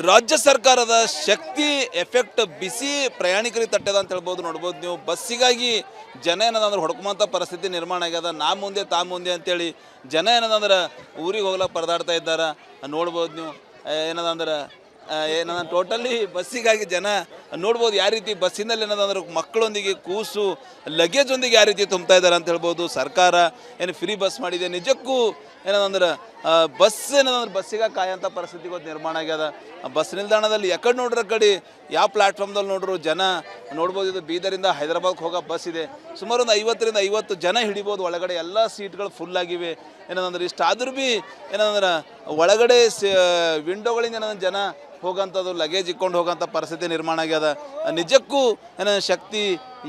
ರಾಜ್ಯ ಸರ್ಕಾರದ ಶಕ್ತಿ ಎಫೆಕ್ಟ್ ಬಿಸಿ ಪ್ರಯಾಣಿಕರಿಗೆ ತಟ್ಟದ ಅಂತ ಹೇಳ್ಬೋದು. ನೋಡ್ಬೋದು ನೀವು, ಬಸ್ಸಿಗಾಗಿ ಜನ ಏನದಂದ್ರೆ ಹೊಡ್ಕೊಂಬಂಥ ಪರಿಸ್ಥಿತಿ ನಿರ್ಮಾಣ ಆಗ್ಯದ. ನಾ ಮುಂದೆ ತಾ ಮುಂದೆ ಅಂತೇಳಿ ಜನ ಏನದಂದ್ರೆ ಊರಿಗೆ ಹೋಗ್ಲಕ್ಕೆ ಪರದಾಡ್ತಾ ಇದ್ದಾರೆ. ನೋಡ್ಬೋದು ನೀವು ಏನದಂದ್ರೆ ಟೋಟಲಿ ಬಸ್ಸಿಗಾಗಿ ಜನ ನೋಡ್ಬೋದು ಯಾವ ರೀತಿ ಬಸ್ಸಿನಲ್ಲಿ ಏನದಂದ್ರೆ ಮಕ್ಕಳೊಂದಿಗೆ ಕೂಸು ಲಗೇಜೊಂದಿಗೆ ಯಾವ ರೀತಿ ತುಂಬ್ತಾ ಇದ್ದಾರೆ ಅಂತ ಹೇಳ್ಬೋದು. ಸರ್ಕಾರ ಏನು ಫ್ರೀ ಬಸ್ ಮಾಡಿದೆ, ನಿಜಕ್ಕೂ ಏನದಂದ್ರೆ ಬಸ್ ಏನದಂದ್ರೆ ಬಸ್ಸಿಗೆ ಕಾಯೋಂಥ ಪರಿಸ್ಥಿತಿ ಇವತ್ತು ನಿರ್ಮಾಣ ಆಗ್ಯದ. ಬಸ್ ನಿಲ್ದಾಣದಲ್ಲಿ ಎಕಡೆ ನೋಡ್ರ ಕಡೆ ಯಾವ ಪ್ಲ್ಯಾಟ್ಫಾರ್ಮ್ದಲ್ಲಿ ನೋಡ್ರು ಜನ ನೋಡ್ಬೋದು. ಇದು ಬೀದರಿಂದ ಹೈದರಾಬಾದ್ಗೆ ಹೋಗೋ ಬಸ್ ಇದೆ. ಸುಮಾರು ಒಂದು 50 ಜನ ಹಿಡಿಬೋದು. ಒಳಗಡೆ ಎಲ್ಲ ಸೀಟ್ಗಳು ಫುಲ್ ಆಗಿವೆ. ಏನಂದ್ರೆ ಇಷ್ಟಾದ್ರೂ ಭೀ ಏನಂದ್ರೆ ಒಳಗಡೆ ವಿಂಡೋಗಳಿಂದ ಏನಂದ್ರೆ ಜನ ಹೋಗೋಂಥದ್ದು ಲಗೇಜ್ ಇಕ್ಕೊಂಡು ಹೋಗೋಂಥ ಪರಿಸ್ಥಿತಿ ನಿರ್ಮಾಣ ಆಗ್ಯದ. ನಿಜಕ್ಕೂ ಶಕ್ತಿ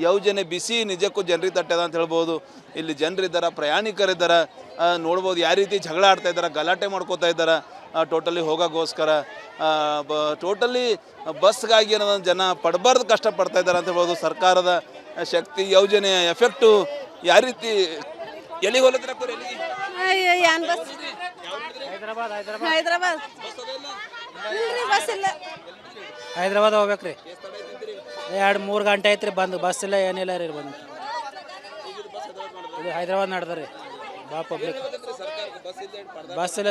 ಯೋಜನೆ ಬಿಸಿ ನಿಜಕ್ಕೂ ಜನರಿಗೆ ತಟ್ಟದ ಅಂತ ಹೇಳ್ಬೋದು. ಇಲ್ಲಿ ಜನರಿದ್ದಾರೆ, ಪ್ರಯಾಣಿಕರಿದ್ದಾರೆ. ನೋಡ್ಬೋದು ಯಾವ ರೀತಿ ಜಗಳ ಆಡ್ತಾ ಇದ್ದಾರೆ, ಗಲಾಟೆ ಮಾಡ್ಕೋತಾ ಇದ್ದಾರೆ ಟೋಟಲಿ ಹೋಗೋಕ್ಕೋಸ್ಕರ. ಟೋಟಲಿ ಬಸ್ಗಾಗಿ ಏನೋ ಜನ ಪಡಬಾರ್ದು ಕಷ್ಟಪಡ್ತಾ ಇದ್ದಾರೆ ಅಂತ ಹೇಳ್ಬೋದು. ಸರ್ಕಾರದ ಶಕ್ತಿ ಯೋಜನೆಯ ಎಫೆಕ್ಟು ಯಾವ ರೀತಿ ಎಲ್ಲಿಗೆ ಹೋಲತ್ರ ಹೈದ್ರಾಬಾದ್ ಹೋಗ್ಬೇಕ್ರಿ. 2-3 ಗಂಟೆ ಐತ್ರಿ ಬಂದು ಬಸ್ ಇಲ್ಲ ಏನಿಲ್ಲ ರೀ. ಬಂದು ಇದು ಹೈದ್ರಾಬಾದ್ ನಡೆದ್ರಿ. ಪಬ್ಲಿಕ್ ಬಸ್ ಇಲ್ಲ,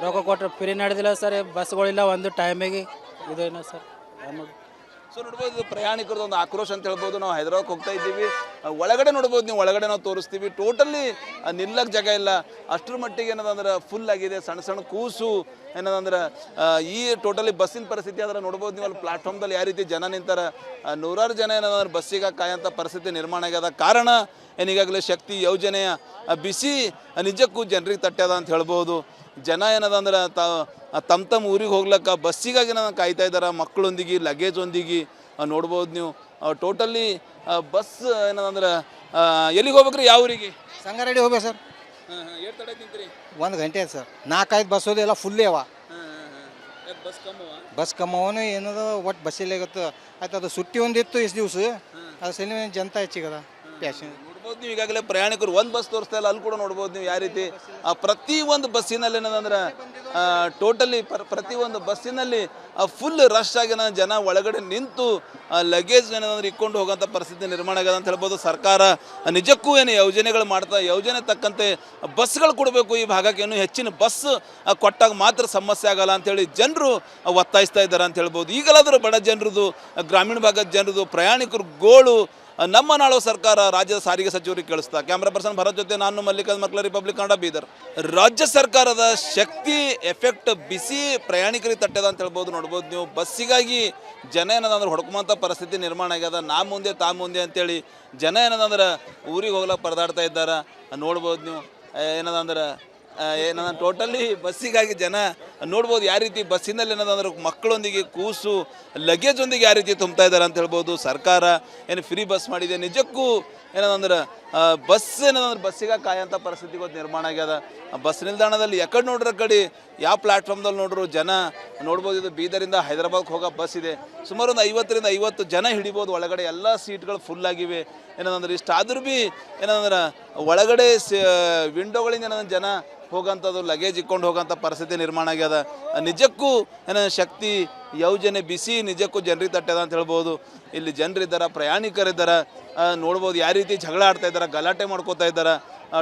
ರೊಕ್ಕ ಕೊಟ್ಟರೆ ಫ್ರೀ ನಡೆದಿಲ್ಲ ಸರ್. ಬಸ್ಗಳಿಲ್ಲ ಒಂದು ಟೈಮಿಗೆ. ಇದು ಏನೋ ಸರ್ ಸೊ ನೋಡ್ಬೋದು ಪ್ರಯಾಣಿಕರದ್ದು ಒಂದು ಆಕ್ರೋಶ ಅಂತ ಹೇಳ್ಬೋದು. ನಾವು ಹೈದರಾಬಾದ್ಗೆ ಹೋಗ್ತಾ ಇದ್ದೀವಿ, ಒಳಗಡೆ ನೋಡ್ಬೋದು ನೀವು, ಒಳಗಡೆ ನಾವು ತೋರಿಸ್ತೀವಿ. ಟೋಟಲಿ ನಿಲ್ಲಕ್ಕೆ ಜಾಗ ಇಲ್ಲ, ಅಷ್ಟರ ಮಟ್ಟಿಗೆ ಏನದಂದ್ರೆ ಫುಲ್ ಆಗಿದೆ. ಸಣ್ಣ ಸಣ್ಣ ಕೂಸು ಏನದಂದ್ರೆ ಈ ಟೋಟಲಿ ಬಸ್ಸಿನ ಪರಿಸ್ಥಿತಿ ಆದ್ರೆ ನೋಡ್ಬೋದು ನೀವು. ಅಲ್ಲಿ ಪ್ಲಾಟ್ಫಾರ್ಮ್ದಲ್ಲಿ ಯಾವ ರೀತಿ ಜನ ನಿಂತಾರೆ, ನೂರಾರು ಜನ ಏನಂದ್ರೆ ಬಸ್ಸಿಗೆ ಕಾಯೋಂಥ ಪರಿಸ್ಥಿತಿ ನಿರ್ಮಾಣ ಆಗ್ಯದ. ಕಾರಣ ಏನೀಗಾಗಲೇ ಶಕ್ತಿ ಯೋಜನೆಯ ಬಿಸಿ ನಿಜಕ್ಕೂ ಜನರಿಗೆ ತಟ್ಟದ ಅಂತ ಹೇಳ್ಬೋದು. ಜನ ಏನದಂದ್ರೆ ತಮ್ಮ ಊರಿಗೆ ಹೋಗ್ಲಕ್ಕ ಬಸ್ಸಿಗಾಗಿ ನಾನು ಕಾಯ್ತಾ ಇದ್ದಾರೆ, ಮಕ್ಕಳೊಂದಿಗೆ ಲಗೇಜೊಂದಿಗೆ. ನೋಡ್ಬೋದು ನೀವು ಟೋಟಲಿ ಬಸ್ ಏನದಂದ್ರೆ ಎಲ್ಲಿಗೆ ಹೋಗ್ಬೇಕ್ರಿ, ಯಾವ ಊರಿಗೆ? ಸಂಗಾರೆಡ್ಡಿ ಹೋಗ್ಬೇಕು ಸರ್. ಎಷ್ಟು ತಡ ನಿಂತ್ರಿ? 1 ಗಂಟೆ ಆಯ್ತು ಸರ್. 4-5 ಬಸ್ ಹೋದೆಲ್ಲ ಫುಲ್ಲೇ ಅವ. ಬಸ್ ಕಮ್ಮವನು ಏನದ ಒಟ್ಟು ಬಸ್ಸಲ್ಲಿ ಆಗತ್ತೆ ಆಯ್ತು. ಅದು ಸುಟ್ಟಿ ಒಂದಿತ್ತು ಇಷ್ಟು ದಿವಸ, ಅದು ಸಲ ಜನತಾ ಹೆಚ್ಚಿಗದ ಪ್ಯಾಸೆಂಜರ್. ನೋಡ್ಬೋದು ನೀವು ಈಗಾಗಲೇ ಪ್ರಯಾಣಿಕರು ಒಂದು ಬಸ್ ತೋರಿಸ್ತಾ ಇಲ್ಲ, ಅಲ್ಲಿ ಕೂಡ ನೋಡ್ಬೋದು ನೀವು ಯಾವ ರೀತಿ ಪ್ರತಿ ಒಂದು ಬಸ್ಸಿನಲ್ಲಿ ಏನದಂದ್ರೆ ಟೋಟಲಿ ಪ್ರತಿ ಒಂದು ಬಸ್ಸಿನಲ್ಲಿ ಫುಲ್ ರಶ್ ಆಗಿ ಜನ ಒಳಗಡೆ ನಿಂತು ಲಗೇಜ್ ಏನಂದ್ರೆ ಇಕ್ಕೊಂಡು ಹೋಗೋಂಥ ಪರಿಸ್ಥಿತಿ ನಿರ್ಮಾಣ ಆಗ್ಯದ ಅಂತ ಹೇಳ್ಬೋದು. ಸರ್ಕಾರ ನಿಜಕ್ಕೂ ಏನು ಯೋಜನೆಗಳು ಮಾಡ್ತಾ, ಯೋಜನೆ ತಕ್ಕಂತೆ ಬಸ್ಗಳು ಕೊಡಬೇಕು ಈ ಭಾಗಕ್ಕೆ. ಇನ್ನೂ ಹೆಚ್ಚಿನ ಬಸ್ ಕೊಟ್ಟಾಗ ಮಾತ್ರ ಸಮಸ್ಯೆ ಆಗಲ್ಲ ಅಂಥೇಳಿ ಜನರು ಒತ್ತಾಯಿಸ್ತಾ ಇದ್ದಾರೆ ಅಂತ ಹೇಳ್ಬೋದು. ಈಗಲಾದರೂ ಬಡ ಜನರದು, ಗ್ರಾಮೀಣ ಭಾಗದ ಜನರದು, ಪ್ರಯಾಣಿಕರು ಗೋಳು ನಮ್ಮ ನಾಳು ಸರ್ಕಾರ ರಾಜ್ಯದ ಸಾರಿಗೆ ಸಚಿವರಿಗೆ ಕೇಳಿಸ್ತಾ. ಕ್ಯಾಮ್ರಾ ಪರ್ಸನ್ ಭರತ್ ಜೊತೆ ನಾನು ಮಲ್ಲಿಕಾರ್ಜುನ್ ಮಕ್ಳ, ರಿಪಬ್ಲಿಕ್ ಕನ್ನಡ, ಬೀದರ್. ರಾಜ್ಯ ಸರ್ಕಾರದ ಶಕ್ತಿ ಎಫೆಕ್ಟ್ ಬಿಸಿ ಪ್ರಯಾಣಿಕರಿಗೆ ತಟ್ಟದ ಅಂತ ಹೇಳ್ಬೋದು. ನೋಡ್ಬೋದು ನೀವು, ಬಸ್ಸಿಗಾಗಿ ಜನ ಏನದಂದ್ರೆ ಹೊಡ್ಕೊಂಬಂಥ ಪರಿಸ್ಥಿತಿ ನಿರ್ಮಾಣ ಆಗ್ಯದ. ನಾ ಮುಂದೆ ತಾ ಮುಂದೆ ಅಂತೇಳಿ ಜನ ಏನದಂದ್ರೆ ಊರಿಗೆ ಹೋಗ್ಲಕ್ಕೆ ಪರದಾಡ್ತಾ ಇದ್ದಾರೆ. ನೋಡ್ಬೋದು ನೀವು ಏನದಂದ್ರೆ ಟೋಟಲಿ ಬಸ್ಸಿಗಾಗಿ ಜನ ನೋಡ್ಬೋದು ಯಾವ ರೀತಿ ಬಸ್ಸಿನಲ್ಲಿ ಏನದಂದ್ರೆ ಮಕ್ಕಳೊಂದಿಗೆ ಕೂಸು ಲಗೇಜೊಂದಿಗೆ ಯಾವ ರೀತಿ ತುಂಬ್ತಾ ಇದ್ದಾರೆ ಅಂತ ಹೇಳ್ಬೋದು. ಸರ್ಕಾರ ಏನು ಫ್ರೀ ಬಸ್ ಮಾಡಿದೆ, ನಿಜಕ್ಕೂ ಏನದಂದ್ರೆ ಬಸ್ ಏನದಂದ್ರೆ ಬಸ್ಸಿಗೆ ಕಾಯೋಂಥ ಪರಿಸ್ಥಿತಿ ಇವತ್ತು ನಿರ್ಮಾಣ ಆಗ್ಯದ. ಬಸ್ ನಿಲ್ದಾಣದಲ್ಲಿ ಎಕಡೆ ನೋಡ್ರ ಕಡೆ ಯಾವ ಪ್ಲ್ಯಾಟ್ಫಾರ್ಮ್ದಲ್ಲಿ ನೋಡ್ರು ಜನ ನೋಡ್ಬೋದು. ಇದು ಬೀದರಿಂದ ಹೈದರಾಬಾದ್ಗೆ ಹೋಗೋ ಬಸ್ ಇದೆ. ಸುಮಾರು ಒಂದು 50 ಜನ ಹಿಡಿಬೋದು. ಒಳಗಡೆ ಎಲ್ಲ ಸೀಟ್ಗಳು ಫುಲ್ ಆಗಿವೆ. ಏನಂದ್ರೆ ಇಷ್ಟಾದ್ರೂ ಭೀ ಏನಂದ್ರೆ ಒಳಗಡೆ ವಿಂಡೋಗಳಿಂದ ಏನಂದ್ರೆ ಜನ ಹೋಗೋಂಥದ್ದು ಲಗೇಜ್ ಇಕ್ಕೊಂಡು ಹೋಗೋಂಥ ಪರಿಸ್ಥಿತಿ ನಿರ್ಮಾಣ ಆಗ್ಯದ. ನಿಜಕ್ಕೂ ಶಕ್ತಿ ಯೋಜನೆ ಬಿಸಿ ನಿಜಕ್ಕೂ ಜನರಿಗೆ ತಟ್ಟದ ಅಂತ ಹೇಳ್ಬೋದು. ಇಲ್ಲಿ ಜನರಿದ್ದಾರೆ, ಪ್ರಯಾಣಿಕರಿದ್ದಾರೆ. ನೋಡ್ಬೋದು ಯಾವ ರೀತಿ ಜಗಳ ಆಡ್ತಾ ಇದ್ದಾರೆ, ಗಲಾಟೆ ಮಾಡ್ಕೋತಾ ಇದ್ದಾರೆ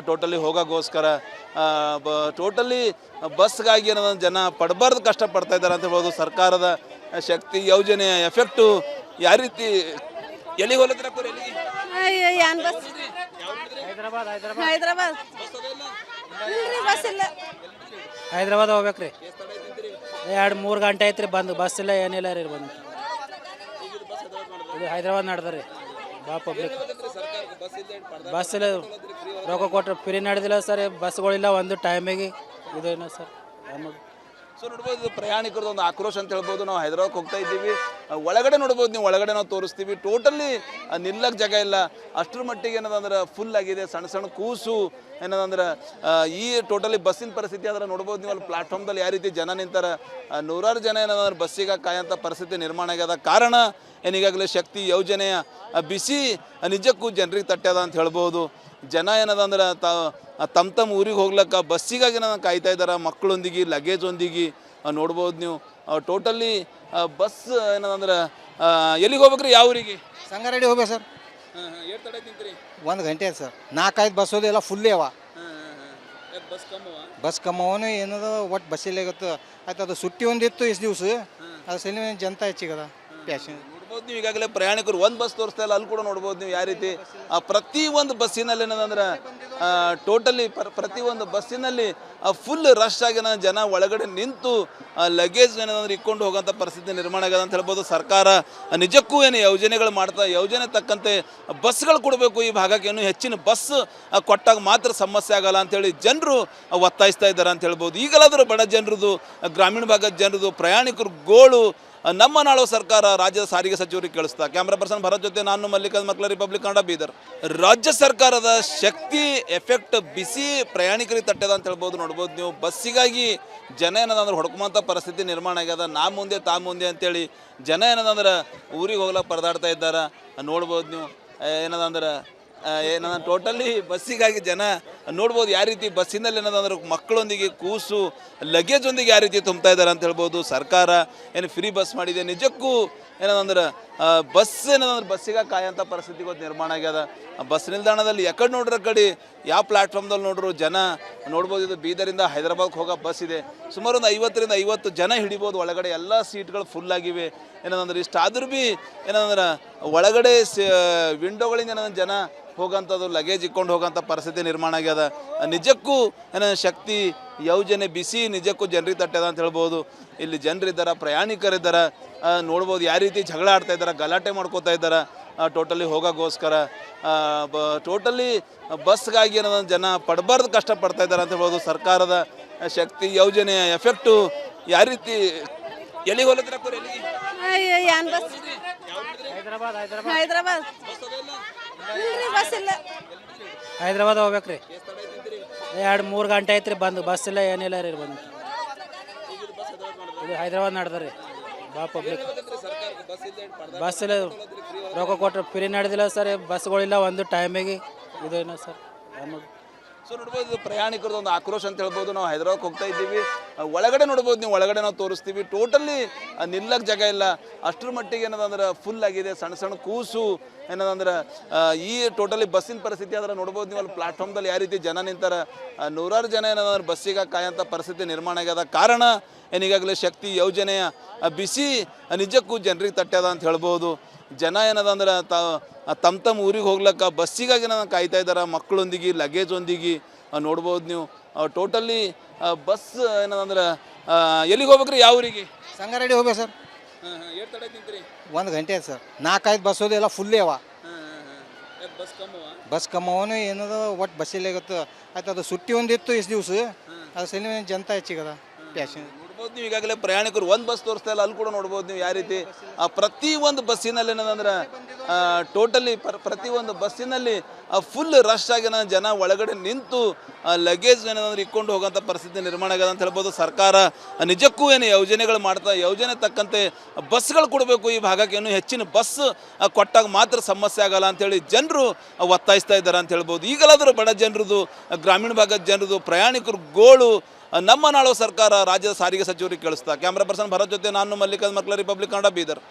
ಟೋಟಲಿ ಹೋಗೋಕ್ಕೋಸ್ಕರ. ಟೋಟಲಿ ಬಸ್ಗಾಗಿ ಏನೋ ಜನ ಪಡಬಾರ್ದು ಕಷ್ಟಪಡ್ತಾ ಇದ್ದಾರೆ ಅಂತ ಹೇಳ್ಬೋದು. ಸರ್ಕಾರದ ಶಕ್ತಿ ಯೋಜನೆಯ ಎಫೆಕ್ಟು ಯಾವ ರೀತಿ ಎಲ್ಲಿಗೆ ಹೋಲತ್ರ ಹೈದ್ರಾಬಾದ್ ಹೋಗ್ಬೇಕ್ರಿ. 2-3 ಗಂಟೆ ಐತ್ರಿ ಬಂದು ಬಸ್ ಇಲ್ಲ ಏನಿಲ್ಲ ರೀ. ಬಂದು ಇದು ಹೈದ್ರಾಬಾದ್ ನಡೆದ್ರಿ. ಪಬ್ಲಿಕ್ ಬಸ್ ಇಲ್ಲ, ರೊಕ್ಕ ಕೊಟ್ಟರೆ ಫ್ರೀ ನಡೆದಿಲ್ಲ ಸರ್. ಬಸ್ಗಳಿಲ್ಲ ಒಂದು ಟೈಮಿಗೆ. ಇದು ಏನೋ ಸರ್ ಸೊ ನೋಡ್ಬೋದು ಪ್ರಯಾಣಿಕರದ್ದು ಒಂದು ಆಕ್ರೋಶ ಅಂತ ಹೇಳ್ಬೋದು. ನಾವು ಹೈದರಾಬಾದ್ಗೆ ಹೋಗ್ತಾ ಇದ್ದೀವಿ, ಒಳಗಡೆ ನೋಡ್ಬೋದು ನೀವು, ಒಳಗಡೆ ನಾವು ತೋರಿಸ್ತೀವಿ. ಟೋಟಲಿ ನಿಲ್ಲಕ್ಕೆ ಜಾಗ ಇಲ್ಲ, ಅಷ್ಟರ ಮಟ್ಟಿಗೆ ಏನದಂದ್ರೆ ಫುಲ್ ಆಗಿದೆ. ಸಣ್ಣ ಸಣ್ಣ ಕೂಸು ಏನದಂದ್ರೆ ಈ ಟೋಟಲಿ ಬಸ್ಸಿನ ಪರಿಸ್ಥಿತಿ ಆದ್ರೆ ನೋಡ್ಬೋದು ನೀವು. ಅಲ್ಲಿ ಪ್ಲಾಟ್ಫಾರ್ಮ್ದಲ್ಲಿ ಯಾವ ರೀತಿ ಜನ ನಿಂತಾರೆ, ನೂರಾರು ಜನ ಏನಂದ್ರೆ ಬಸ್ಸಿಗೆ ಕಾಯೋಂಥ ಪರಿಸ್ಥಿತಿ ನಿರ್ಮಾಣ ಆಗ್ಯದ. ಕಾರಣ ಏನೀಗಾಗಲೇ ಶಕ್ತಿ ಯೋಜನೆಯ ಬಿಸಿ ನಿಜಕ್ಕೂ ಜನರಿಗೆ ತಟ್ಟದ ಅಂತ ಹೇಳ್ಬೋದು. ಜನ ಏನದಂದ್ರೆ ತಮ್ಮ ಊರಿಗೆ ಹೋಗ್ಲಕ್ಕ ಬಸ್ಸಿಗಾಗಿ ನಾನು ಕಾಯ್ತಾ ಇದ್ದಾರೆ, ಮಕ್ಕಳೊಂದಿಗೆ ಲಗೇಜೊಂದಿಗೆ. ನೋಡ್ಬೋದು ನೀವು ಟೋಟಲಿ ಬಸ್ ಏನಂದ್ರೆ ಎಲ್ಲಿಗೆ ಹೋಗ್ಬೇಕ್ರಿ ಯಾವ ಊರಿಗೆ ಸಂಗಾರೆಡ್ಡಿ ಹೋಗ್ಬೇಕು ಸರ್. ಏಟ್ ತಡೆ ನಿಂತ್ರಿ 1 ಗಂಟೆ ಆಯ್ತು ಸರ್. 4-5 ಬಸ್ ಹೋದ ಎಲ್ಲ ಫುಲ್ಲೇ ಅವ. ಬಸ್ ಕಮ್ಮವ ಬಸ್ ಕಮ್ಮವನು ಏನದ ಒಟ್ಟು ಬಸ್ಸಿಲ್ಲ ಗೊತ್ತು. ಆಯ್ತು ಅದು ಸುಟ್ಟಿ ಒಂದಿತ್ತು ಇಷ್ಟು ದಿವಸ ಅದು ಸಲ ಜನತಾ ಹೆಚ್ಚಿಗದ ಪ್ಯಾಷನ್. ನೋಡ್ಬೋದು ನೀವು ಈಗಾಗಲೇ ಪ್ರಯಾಣಿಕರು ಒಂದು ಬಸ್ ತೋರಿಸ್ತಾ ಇಲ್ಲ, ಅಲ್ಲಿ ಕೂಡ ನೋಡ್ಬೋದು ನೀವು ಯಾವ ರೀತಿ ಪ್ರತಿ ಒಂದು ಬಸ್ಸಿನಲ್ಲಿ ಏನಂದ್ರೆ ಟೋಟಲಿ ಪ್ರತಿ ಒಂದು ಬಸ್ಸಿನಲ್ಲಿ ಫುಲ್ ರಶ್ ಆಗಿ ಜನ ಒಳಗಡೆ ನಿಂತು ಲಗೇಜ್ ಏನಂದ್ರೆ ಇಟ್ಕೊಂಡು ಹೋಗೋಂಥ ಪರಿಸ್ಥಿತಿ ನಿರ್ಮಾಣ ಆಗ್ಯದ ಅಂತ ಹೇಳ್ಬೋದು. ಸರ್ಕಾರ ನಿಜಕ್ಕೂ ಏನು ಯೋಜನೆಗಳು ಮಾಡ್ತಾ ಯೋಜನೆ ತಕ್ಕಂತೆ ಬಸ್ಗಳು ಕೊಡಬೇಕು ಈ ಭಾಗಕ್ಕೆ, ಇನ್ನೂ ಹೆಚ್ಚಿನ ಬಸ್ ಕೊಟ್ಟಾಗ ಮಾತ್ರ ಸಮಸ್ಯೆ ಆಗಲ್ಲ ಅಂಥೇಳಿ ಜನರು ಒತ್ತಾಯಿಸ್ತಾ ಇದ್ದಾರೆ ಅಂತ ಹೇಳ್ಬೋದು. ಈಗಲಾದರೂ ಬಡ ಜನರದು, ಗ್ರಾಮೀಣ ಭಾಗದ ಜನರದು, ಪ್ರಯಾಣಿಕರು ಗೋಳು ನಮ್ಮ ನಾಳು ಸರ್ಕಾರ ರಾಜ್ಯದ ಸಾರಿಗೆ ಸಚಿವರಿಗೆ ಕೇಳಿಸ್ತಾ. ಕ್ಯಾಮ್ರಾ ಪರ್ಸನ್ ಭರತ್ ಜೊತೆ ನಾನು ಮಲ್ಲಿಕಾರ್ಜುನ್ ಮಕ್ಳ, ರಿಪಬ್ಲಿಕ್ ಕನ್ನಡ, ಬೀದರ್. ರಾಜ್ಯ ಸರ್ಕಾರದ ಶಕ್ತಿ ಎಫೆಕ್ಟ್ ಬಿಸಿ ಪ್ರಯಾಣಿಕರಿಗೆ ತಟ್ಟದ ಅಂತ ಹೇಳ್ಬೋದು. ನೋಡ್ಬೋದು ನೀವು ಬಸ್ಸಿಗಾಗಿ ಜನ ಏನದಂದ್ರೆ ಹೊಡ್ಕೊಂಬಂಥ ಪರಿಸ್ಥಿತಿ ನಿರ್ಮಾಣ ಆಗ್ಯದ. ನಾ ಮುಂದೆ ತಾ ಮುಂದೆ ಅಂತೇಳಿ ಜನ ಏನದಂದ್ರೆ ಊರಿಗೆ ಹೋಗ್ಲಿಕ್ಕೆ ಪರದಾಡ್ತಾ ಇದ್ದಾರೆ. ನೋಡ್ಬೋದು ನೀವು ಏನದಂದ್ರೆ ಟೋಟಲಿ ಬಸ್ಸಿಗಾಗಿ ಜನ ನೋಡ್ಬೋದು ಯಾವ ರೀತಿ ಬಸ್ಸಿನಲ್ಲಿ ಏನದಂದ್ರೆ ಮಕ್ಕಳೊಂದಿಗೆ ಕೂಸು ಲಗೇಜೊಂದಿಗೆ ಯಾವ ರೀತಿ ತುಂಬ್ತಾ ಇದ್ದಾರೆ ಅಂತ ಹೇಳ್ಬೋದು. ಸರ್ಕಾರ ಏನು ಫ್ರೀ ಬಸ್ ಮಾಡಿದೆ, ನಿಜಕ್ಕೂ ಏನದಂದ್ರೆ ಬಸ್ ಏನದಂದ್ರೆ ಬಸ್ಸಿಗೆ ಕಾಯೋಂಥ ಪರಿಸ್ಥಿತಿ ಗೊತ್ತು ನಿರ್ಮಾಣ ಆಗ್ಯದ. ಬಸ್ ನಿಲ್ದಾಣದಲ್ಲಿ ಎಕಡೆ ನೋಡ್ರ ಕಡೆ ಯಾವ ಪ್ಲ್ಯಾಟ್ಫಾರ್ಮ್ದಲ್ಲಿ ನೋಡ್ರು ಜನ ನೋಡ್ಬೋದು. ಇದು ಬೀದರಿಂದ ಹೈದರಾಬಾದ್ಗೆ ಹೋಗೋ ಬಸ್ ಇದೆ. ಸುಮಾರು ಒಂದು 50ರಿಂದ 50 ಜನ ಹಿಡಿಬೋದು. ಒಳಗಡೆ ಎಲ್ಲ ಸೀಟ್ಗಳು ಫುಲ್ ಆಗಿವೆ. ಏನಂದ್ರೆ ಇಷ್ಟಾದ್ರೂ ಭೀ ಏನಂದ್ರೆ ಒಳಗಡೆ ವಿಂಡೋಗಳಿಂದ ಏನಂದ್ರೆ ಜನ ಹೋಗೋಂಥದ್ದು ಲಗೇಜ್ ಇಟ್ಕೊಂಡು ಹೋಗೋಂಥ ಪರಿಸ್ಥಿತಿ ನಿರ್ಮಾಣ ಆಗ್ಯದ. ನಿಜಕ್ಕೂ ಏನೋ ಶಕ್ತಿ ಯೋಜನೆ ಬಿಸಿ ನಿಜಕ್ಕೂ ಜನರಿಗೆ ತಟ್ಟದ ಅಂತ ಹೇಳ್ಬೋದು. ಇಲ್ಲಿ ಜನರಿದ್ದಾರೆ, ಪ್ರಯಾಣಿಕರಿದ್ದಾರೆ, ನೋಡ್ಬೋದು ಯಾವ ರೀತಿ ಜಗಳ ಆಡ್ತಾ ಇದ್ದಾರೆ, ಗಲಾಟೆ ಮಾಡ್ಕೋತಾ ಇದ್ದಾರೆ ಟೋಟಲಿ ಹೋಗೋಕ್ಕೋಸ್ಕರ. ಟೋಟಲಿ ಬಸ್ಗಾಗಿ ಏನೋ ಜನ ಪಡಬಾರ್ದು ಕಷ್ಟಪಡ್ತಾ ಇದ್ದಾರೆ ಅಂತ ಹೇಳ್ಬೋದು. ಸರ್ಕಾರದ ಶಕ್ತಿ ಯೋಜನೆಯ ಎಫೆಕ್ಟು ಯಾವ ರೀತಿ ಎಲ್ಲಿಗೆ ಹೋಲತ್ರ ಎಲ್ಲಿಗೆ ಹೈದ್ರಾಬಾದ್ ಹೋಗ್ಬೇಕ್ರಿ. 2-3 ಗಂಟೆ ಐತ್ರಿ ಬಂದು ಬಸ್ ಇಲ್ಲ ಏನಿಲ್ಲ ರೀ ಬಂದು. ಇದು ಹೈದ್ರಾಬಾದ್ ನಡೆದ್ರಿ ಭಾಳ ಪಬ್ಲಿಕ್ ಬಸ್ ಇಲ್ಲ, ರೊಕ್ಕ ಕೊಟ್ಟರೆ ಫ್ರೀ ನಡೆದಿಲ್ಲ ಸರ್. ಬಸ್ಗಳಿಲ್ಲ ಒಂದು ಟೈಮಿಗೆ. ಇದೇನೋ ಸರ್ ಸೊ ನೋಡ್ಬೋದು ಪ್ರಯಾಣಿಕರದ್ದು ಒಂದು ಆಕ್ರೋಶ ಅಂತ ಹೇಳ್ಬೋದು. ನಾವು ಹೈದರಾಬಾದ್ಗೆ ಹೋಗ್ತಾ ಇದ್ದೀವಿ, ಒಳಗಡೆ ನೋಡ್ಬೋದು ನೀವು, ಒಳಗಡೆ ನಾವು ತೋರಿಸ್ತೀವಿ. ಟೋಟಲಿ ನಿಲ್ಲಕ್ಕೆ ಜಾಗ ಇಲ್ಲ, ಅಷ್ಟರ ಮಟ್ಟಿಗೆ ಏನದಂದ್ರೆ ಫುಲ್ ಆಗಿದೆ. ಸಣ್ಣ ಸಣ್ಣ ಕೂಸು ಏನದಂದ್ರೆ ಈ ಟೋಟಲಿ ಬಸ್ಸಿನ ಪರಿಸ್ಥಿತಿ ಅಂದ್ರೆ ನೋಡ್ಬೋದು ನೀವು. ಅಲ್ಲಿ ಪ್ಲಾಟ್ಫಾರ್ಮ್ದಲ್ಲಿ ಯಾವ ರೀತಿ ಜನ ನಿಂತಾರೆ, ನೂರಾರು ಜನ ಏನಂದ್ರೆ ಬಸ್ಸಿಗೆ ಕಾಯೋಂಥ ಪರಿಸ್ಥಿತಿ ನಿರ್ಮಾಣ ಆಗ್ಯದ. ಕಾರಣ ಏನೀಗಾಗಲೇ ಶಕ್ತಿ ಯೋಜನೆಯ ಬಿಸಿ ನಿಜಕ್ಕೂ ಜನರಿಗೆ ತಟ್ಟ್ಯದ ಅಂತ ಹೇಳ್ಬೋದು. ಜನ ಏನದಂದ್ರೆ ತಮ್ಮ ಊರಿಗೆ ಹೋಗ್ಲಕ್ಕ ಬಸ್ಸಿಗಾಗಿ ಕಾಯ್ತಾ ಇದ್ದಾರೆ, ಮಕ್ಕಳೊಂದಿಗೆ ಲಗೇಜೊಂದಿಗೆ ನೋಡ್ಬೋದು ನೀವು. ಟೋಟಲಿ ಬಸ್ ಏನದಂದ್ರೆ ಎಲ್ಲಿಗೆ ಹೋಗ್ಬೇಕ್ರಿ ಯಾವ ಊರಿಗೆ ಸಂಗಾರೆಡ್ಡಿ ಹೋಗ್ಬೇಕು ಸರ್. ಏಟ್ ತಡೆ ನಿಂತ್ರಿ 1 ಗಂಟೆ ಆಯ್ತು ಸರ್. 4-5 ಬಸ್ ಹೋದ ಎಲ್ಲ ಫುಲ್ಲೇ ಅವ. ಬಸ್ ಕಮ್ಮವ ಬಸ್ ಕಮ್ಮವನು ಏನದ ಒಟ್ಟು ಬಸ್ಸಿಲ್ಲ ಗೊತ್ತು. ಆಯ್ತು ಅದು ಸುಟ್ಟಿ ಒಂದಿತ್ತು ಇಷ್ಟು ದಿವಸ ಅದು ಸಲ ಜನತಾ ಹೆಚ್ಚಿಗದ ಪ್ಯಾಷನ್. ನೋಡ್ಬೋದು ನೀವು ಈಗಾಗಲೇ ಪ್ರಯಾಣಿಕರು ಒಂದು ಬಸ್ ತೋರಿಸ್ತಾ ಇಲ್ಲ, ಅಲ್ಲಿ ಕೂಡ ನೋಡ್ಬೋದು ನೀವು ಯಾವ ರೀತಿ ಪ್ರತಿ ಒಂದು ಬಸ್ಸಿನಲ್ಲಿ ಏನಂದ್ರೆ ಟೋಟಲಿ ಪ್ರತಿ ಒಂದು ಬಸ್ಸಿನಲ್ಲಿ ಫುಲ್ ರಶ್ ಆಗಿ ಜನ ಒಳಗಡೆ ನಿಂತು ಲಗೇಜ್ ಏನಂದ್ರೆ ಇಟ್ಕೊಂಡು ಹೋಗೋಂಥ ಪರಿಸ್ಥಿತಿ ನಿರ್ಮಾಣ ಆಗ್ಯದ ಅಂತ ಹೇಳ್ಬೋದು. ಸರ್ಕಾರ ನಿಜಕ್ಕೂ ಏನು ಯೋಜನೆಗಳು ಮಾಡ್ತಾ ಯೋಜನೆ ತಕ್ಕಂತೆ ಬಸ್ಗಳು ಕೊಡಬೇಕು ಈ ಭಾಗಕ್ಕೆ, ಇನ್ನೂ ಹೆಚ್ಚಿನ ಬಸ್ ಕೊಟ್ಟಾಗ ಮಾತ್ರ ಸಮಸ್ಯೆ ಆಗಲ್ಲ ಅಂಥೇಳಿ ಜನರು ಒತ್ತಾಯಿಸ್ತಾ ಇದ್ದಾರೆ ಅಂತ ಹೇಳ್ಬೋದು. ಈಗಲಾದರೂ ಬಡ ಜನರದು, ಗ್ರಾಮೀಣ ಭಾಗದ ಜನರದು, ಪ್ರಯಾಣಿಕರು ಗೋಳು ನಮ್ಮ ನಾಳು ಸರ್ಕಾರ ರಾಜ್ಯದ ಸಾರಿಗೆ ಸಚಿವರಿಗೆ ಕೇಳಿಸ್ತಾ. ಕ್ಯಾಮ್ರಾ ಪರ್ಸನ್ ಭರತ್ ಜೊತೆ ನಾನು ಮಲ್ಲಿಕಾರ್ಜುನ್ ಮಕ್ಳ, ರಿಪಬ್ಲಿಕ್ ಕನ್ನಡ, ಬೀದರ್.